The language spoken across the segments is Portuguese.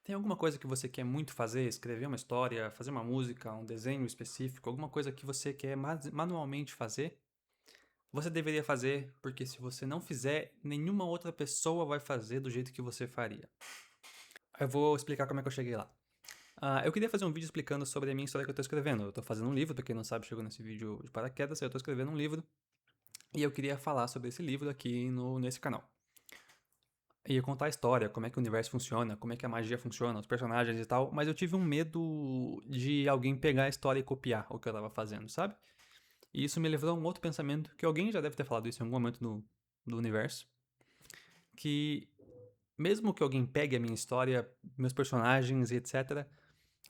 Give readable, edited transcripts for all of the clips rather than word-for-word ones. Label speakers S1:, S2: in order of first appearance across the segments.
S1: Tem alguma coisa que você quer muito fazer? Escrever uma história, fazer uma música, um desenho específico, alguma coisa que você quer manualmente fazer? Você deveria fazer, porque se você não fizer, nenhuma outra pessoa vai fazer do jeito que você faria. Eu vou explicar como é que eu cheguei lá. Eu queria fazer um vídeo explicando sobre a minha história que eu tô escrevendo. Eu tô fazendo um livro, pra quem não sabe, chegou nesse vídeo de paraquedas, eu tô escrevendo um livro. E eu queria falar sobre esse livro aqui nesse canal. Ia contar a história, como é que o universo funciona, como é que a magia funciona, os personagens e tal, mas eu tive um medo de alguém pegar a história e copiar o que eu tava fazendo, sabe? E isso me levou a um outro pensamento, que alguém já deve ter falado isso em algum momento do universo, que mesmo que alguém pegue a minha história, meus personagens e etc.,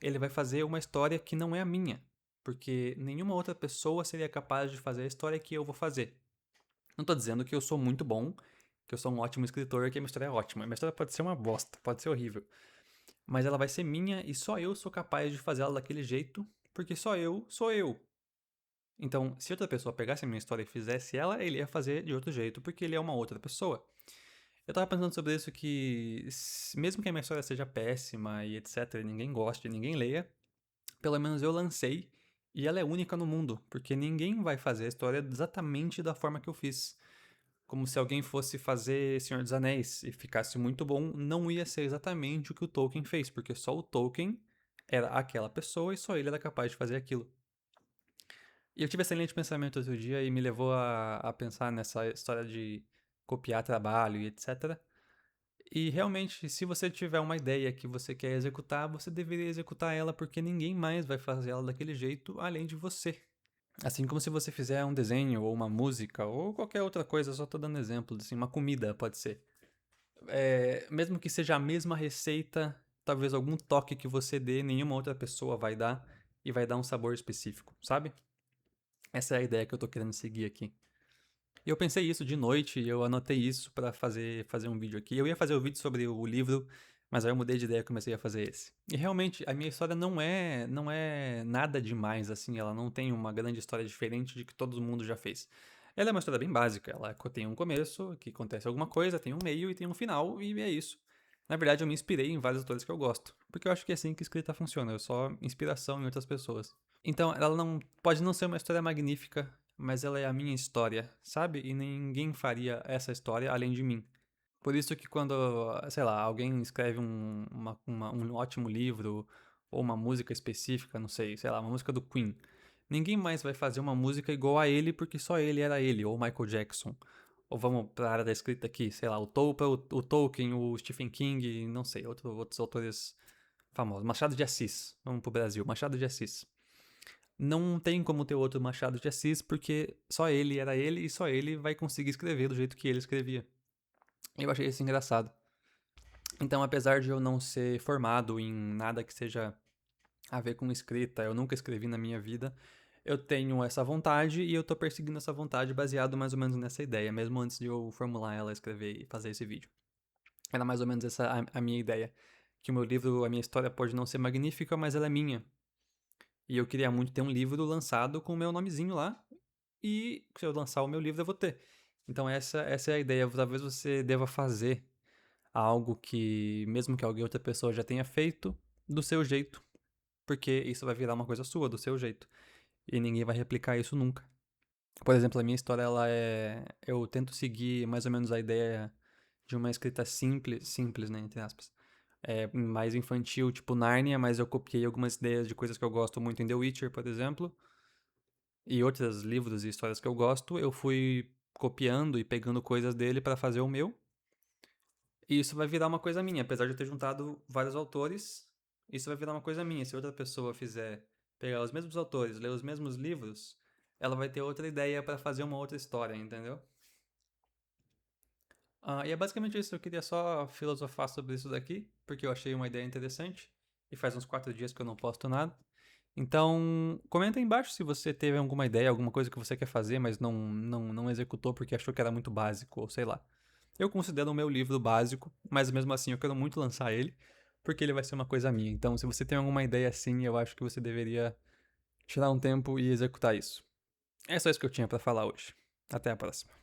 S1: ele vai fazer uma história que não é a minha, porque nenhuma outra pessoa seria capaz de fazer a história que eu vou fazer. Não tô dizendo que eu sou muito bom, que eu sou um ótimo escritor, que a minha história é ótima. A minha história pode ser uma bosta, pode ser horrível. Mas ela vai ser minha e só eu sou capaz de fazer ela daquele jeito, porque só eu sou eu. Então, se outra pessoa pegasse a minha história e fizesse ela, ele ia fazer de outro jeito, porque ele é uma outra pessoa. Eu tava pensando sobre isso que, mesmo que a minha história seja péssima e etc, e ninguém goste, ninguém leia, pelo menos eu lancei e ela é única no mundo, porque ninguém vai fazer a história exatamente da forma que eu fiz. Como se alguém fosse fazer Senhor dos Anéis e ficasse muito bom, não ia ser exatamente o que o Tolkien fez, porque só o Tolkien era aquela pessoa e só ele era capaz de fazer aquilo. E eu tive esse excelente pensamento outro dia e me levou a pensar nessa história de copiar trabalho e etc. E realmente, se você tiver uma ideia que você quer executar, você deveria executar ela porque ninguém mais vai fazer ela daquele jeito além de você. Assim como se você fizer um desenho ou uma música ou qualquer outra coisa, só tô dando exemplo, assim, uma comida pode ser. Mesmo que seja a mesma receita, talvez algum toque que você dê, nenhuma outra pessoa vai dar e vai dar um sabor específico, sabe? Essa é a ideia que eu tô querendo seguir aqui. E eu pensei isso de noite e eu anotei isso pra fazer um vídeo aqui. Eu ia fazer o vídeo sobre o livro, mas aí eu mudei de ideia e comecei a fazer esse. E realmente, a minha história não é nada demais, assim. Ela não tem uma grande história diferente de que todo mundo já fez. Ela é uma história bem básica. Ela tem um começo, que acontece alguma coisa, tem um meio e tem um final, e é isso. Na verdade, eu me inspirei em vários autores que eu gosto. Porque eu acho que é assim que escrita funciona. Eu só inspiração em outras pessoas. Então, ela não pode não ser uma história magnífica, mas ela é a minha história, sabe? E ninguém faria essa história além de mim. Por isso que quando, sei lá, alguém escreve um ótimo livro ou uma música específica, não sei, sei lá, uma música do Queen, ninguém mais vai fazer uma música igual a ele porque só ele era ele, ou Michael Jackson. Ou vamos para a área da escrita aqui, sei lá, o Tolkien, o Stephen King, não sei, outros autores famosos. Machado de Assis, vamos pro Brasil, Machado de Assis. Não tem como ter outro Machado de Assis, porque só ele era ele e só ele vai conseguir escrever do jeito que ele escrevia. Eu achei isso engraçado. Então, apesar de eu não ser formado em nada que seja a ver com escrita, eu nunca escrevi na minha vida, eu tenho essa vontade e eu tô perseguindo essa vontade baseado mais ou menos nessa ideia, mesmo antes de eu formular ela, escrever e fazer esse vídeo. Era mais ou menos essa a minha ideia. Que o meu livro, a minha história pode não ser magnífica, mas ela é minha. E eu queria muito ter um livro lançado com o meu nomezinho lá, e se eu lançar o meu livro eu vou ter. Então essa é a ideia. Talvez você deva fazer algo que, mesmo que alguém outra pessoa já tenha feito, do seu jeito. Porque isso vai virar uma coisa sua, do seu jeito. E ninguém vai replicar isso nunca. Por exemplo, a minha história, ela é... Eu tento seguir mais ou menos a ideia de uma escrita simples, né, entre aspas. Mais infantil, tipo Narnia, mas eu copiei algumas ideias de coisas que eu gosto muito em The Witcher, por exemplo. E outros livros e histórias que eu gosto, eu fui copiando e pegando coisas dele para fazer o meu. E isso vai virar uma coisa minha, apesar de eu ter juntado vários autores, isso vai virar uma coisa minha. Se outra pessoa fizer pegar os mesmos autores, ler os mesmos livros, ela vai ter outra ideia para fazer uma outra história, entendeu? E é basicamente isso. Eu queria só filosofar sobre isso daqui, porque eu achei uma ideia interessante. E faz uns 4 dias que eu não posto nada. Então, comenta aí embaixo se você teve alguma ideia, alguma coisa que você quer fazer, mas não executou porque achou que era muito básico, ou sei lá. Eu considero o meu livro básico, mas mesmo assim eu quero muito lançar ele, porque ele vai ser uma coisa minha. Então, se você tem alguma ideia assim, eu acho que você deveria tirar um tempo e executar isso. É só isso que eu tinha pra falar hoje. Até a próxima.